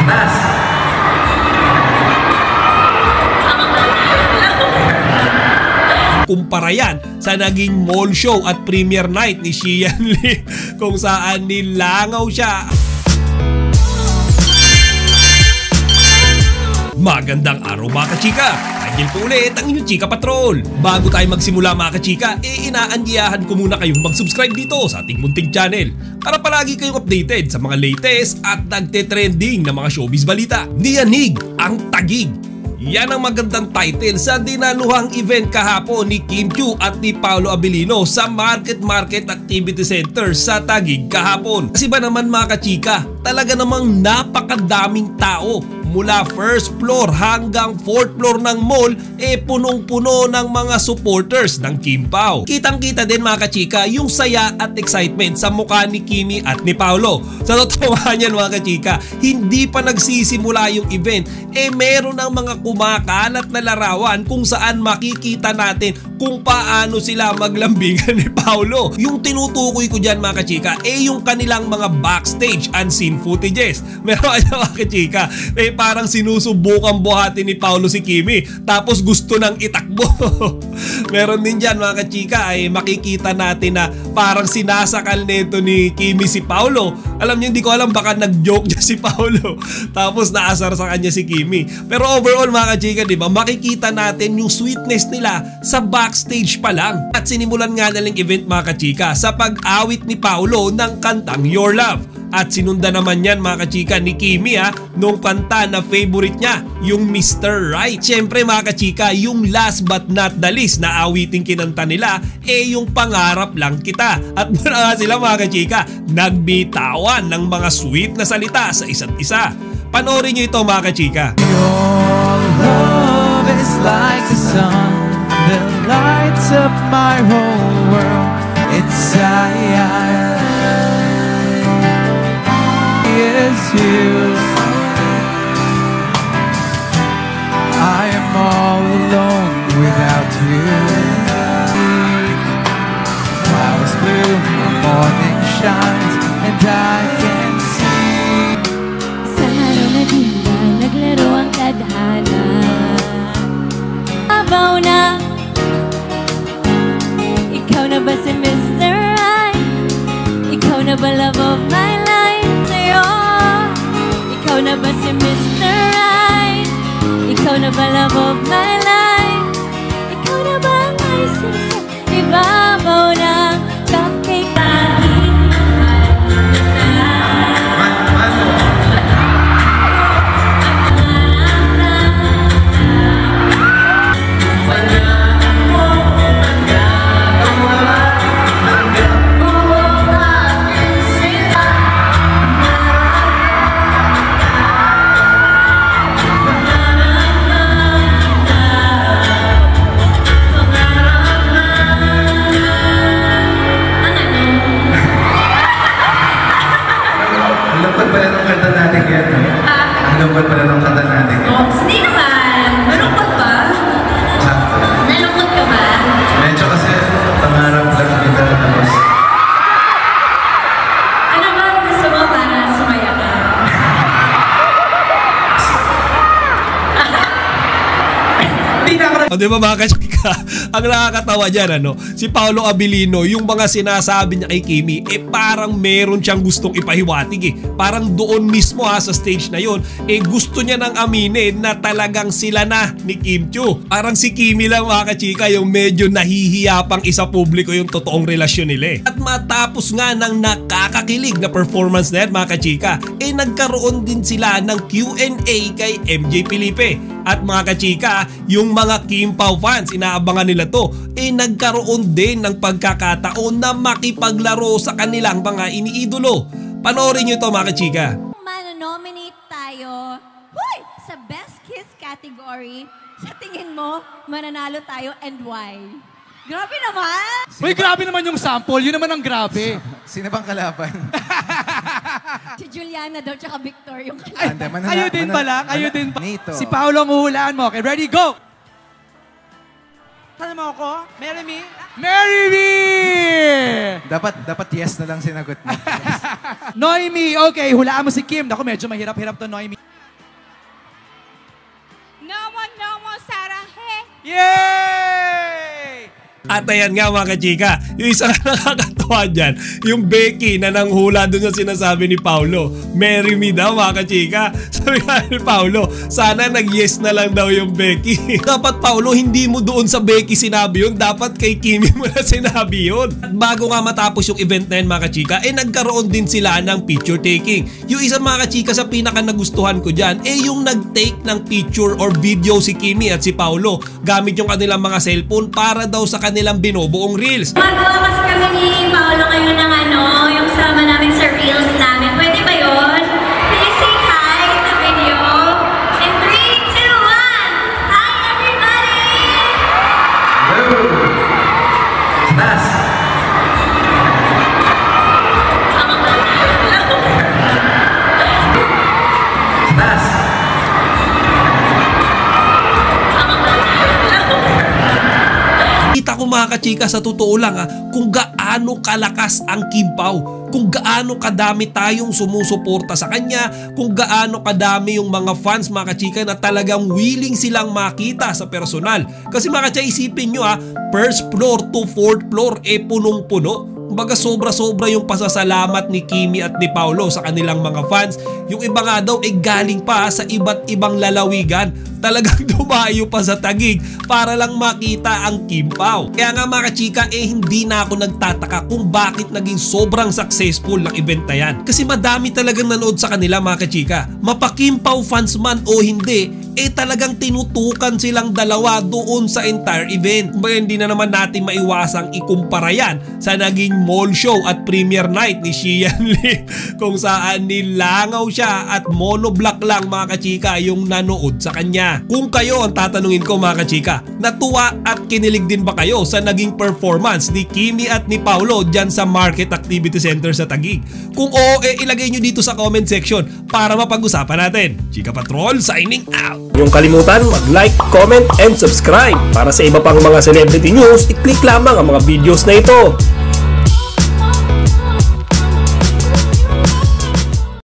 pitas. Kumpara yan sa naging mall show at premiere night ni Xian Li kung saan nilangaw siya. Magandang araw mga kachika! Andiyan po ulit ang inyong Chika Patrol. Bago tayo magsimula mga kachika, inaanyayahan ko muna kayong mag-subscribe dito sa ating munting channel para palagi kayong updated sa mga latest at nagte-trending na mga showbiz balita. Niyanig ang tagig. Yan ang magandang title sa dinaluhang event kahapon ni Kim Chiu at ni Paolo Abilino sa Market Activity Center sa Taguig kahapon. Kasi ba naman mga kachika, talaga namang napakadaming tao. Mula first floor hanggang fourth floor ng mall punong-puno ng mga supporters ng Kim Pao. Kitang-kita din mga kachika yung saya at excitement sa mukha ni Kimi at ni Paolo. Sa totoo niyan mga kachika, hindi pa nagsisimula yung event meron ng mga kumakalat na larawan kung saan makikita natin kung paano sila maglambingan ni Paolo. Yung tinutukoy ko dyan mga kachika yung kanilang mga backstage unseen footages. Meron mga kachika parang sinusubukan buhatin ni Paolo si Kimi tapos gusto nang itakbo. Meron din dyan mga kachika makikita natin na parang sinasakal nito ni Kimi si Paolo. Alam niyo, hindi ko alam, baka nag-joke niya si Paolo tapos naasar sa kanya si Kimi. Pero overall mga kachika, diba, makikita natin yung sweetness nila sa backstage pa lang. At sinimulan nga nalang event mga kachika sa pag-awit ni Paolo ng kantang Your Love. At sinunda naman yan mga kachika ni Kimi nung kanta na favorite niya, yung Mr. Right. Siyempre mga kachika, yung last but not the least na awiting kinanta nila yung Pangarap Lang Kita. At muna nga sila mga kachika, nagbitawan ng mga sweet na salita sa isa't isa. Panoorin nyo ito mga kachika. Your love is like the sun that lights up my whole world. Inside is you. I am all alone without you. Flowers bloom, the morning shines, and I can see. Sa araw na diba, naglaro ang tadhana. Abaw na, ikaw na ba si Mr. Right? Ikaw na ba love of my life? Ikaw na ba si Mr. Right? Ikaw na ba love of my life? Ikaw na ba ang ayos sa ibabaw ng cupcake party? Di ba mga kachika, ang nakakatawa dyan si Paolo Abilino, yung mga sinasabi niya kay Kimi parang meron siyang gustong ipahiwatig Parang doon mismo sa stage na yon gusto niya nang aminin na talagang sila na ni Kim Chiu. Parang si Kimi lang mga kachika yung medyo nahihiya pang isa publiko yung totoong relasyon nila At matapos nga ng nakakakilig na performance na yan mga kachika nagkaroon din sila ng Q&A kay MJ Felipe. At mga kachika, yung mga Kim Pao fans, inaabangan nila to nagkaroon din ng pagkakataon na makipaglaro sa kanilang mga iniidolo. Panoorin nyo ito mga kachika. Manonominate tayo sa Best Kiss category. Sa tingin mo, mananalo tayo and why? Grabe naman! Uy, grabe naman yung sample. Yun naman ang grabe. Sino bang kalaban? Si Juliana daw, tsaka Victor yung Ay, kayo din pala. Kayo din pala. Nito. Si Paolo ang uhulaan mo. Okay, ready, go! Tanong mo ako? Marry me? Marry me! Dapat yes na lang sinagot mo. Noemi, okay. Hulaan mo si Kim. Naku, medyo mahirap-hirap to, Noemi. Yay! At ayan nga mga kachika, yung isa na nakakatawa dyan, yung Becky na nanghula dun sa sinasabi ni Paulo. Marry me daw mga kachika. Sabi nga ni Paulo, sana nag-yes na lang daw yung Becky. Dapat Paulo, hindi mo doon sa Becky sinabi yun, dapat kay Kimi mo na sinabi yun. At bago nga matapos yung event na yun mga kachika, nagkaroon din sila ng picture taking. Yung isa mga kachika sa pinaka nagustuhan ko dyan, yung nag-take ng picture or video si Kimi at si Paulo gamit yung kanilang mga cellphone para daw sa kanilang binubuong reels. Magawa kasi kami ni Paolo ngayon ng yung sama namin sa reels namin. Pwede ba yun? Please say hi sa video. In 3, 2, 1! Hi everybody! Hello! Nas! Nas! Kita ko mga kachika sa totoo lang kung gaano kalakas ang Kim Pao, kung gaano kadami tayong sumusuporta sa kanya, kung gaano kadami yung mga fans mga kachika na talagang willing silang makita sa personal. Kasi mga kachika, isipin nyo first floor to fourth floor punong-puno. Kumbaga sobra-sobra yung pasasalamat ni Kimi at ni Paulo sa kanilang mga fans. Yung iba nga daw galing pa sa iba't ibang lalawigan. Talagang dumayo pa sa Taguig para lang makita ang Kim Pao. Kaya nga mga kachika, hindi na ako nagtataka kung bakit naging sobrang successful ng event na yan. Kasi madami talagang nanood sa kanila mga kachika. Mapa Kim Pao fans man o hindi, talagang tinutukan silang dalawa doon sa entire event. Kumbaga hindi na naman natin maiwasang ikumpara yan sa naging mall show at premiere night ni Xian Lee kung saan nilangaw siya at monoblock lang mga kachika yung nanood sa kanya. Kung kayo ang tatanungin ko mga kachika, natuwa at kinilig din ba kayo sa naging performance ni Kimi at ni Paulo dyan sa Market Activity Center sa Taguig? Kung oo, ilagay nyo dito sa comment section para mapag-usapan natin. Chika Patrol signing out! Huwag kalimutan mag-like, comment, and subscribe. Para sa iba pang mga celebrity news, i-click lamang ang mga videos na ito.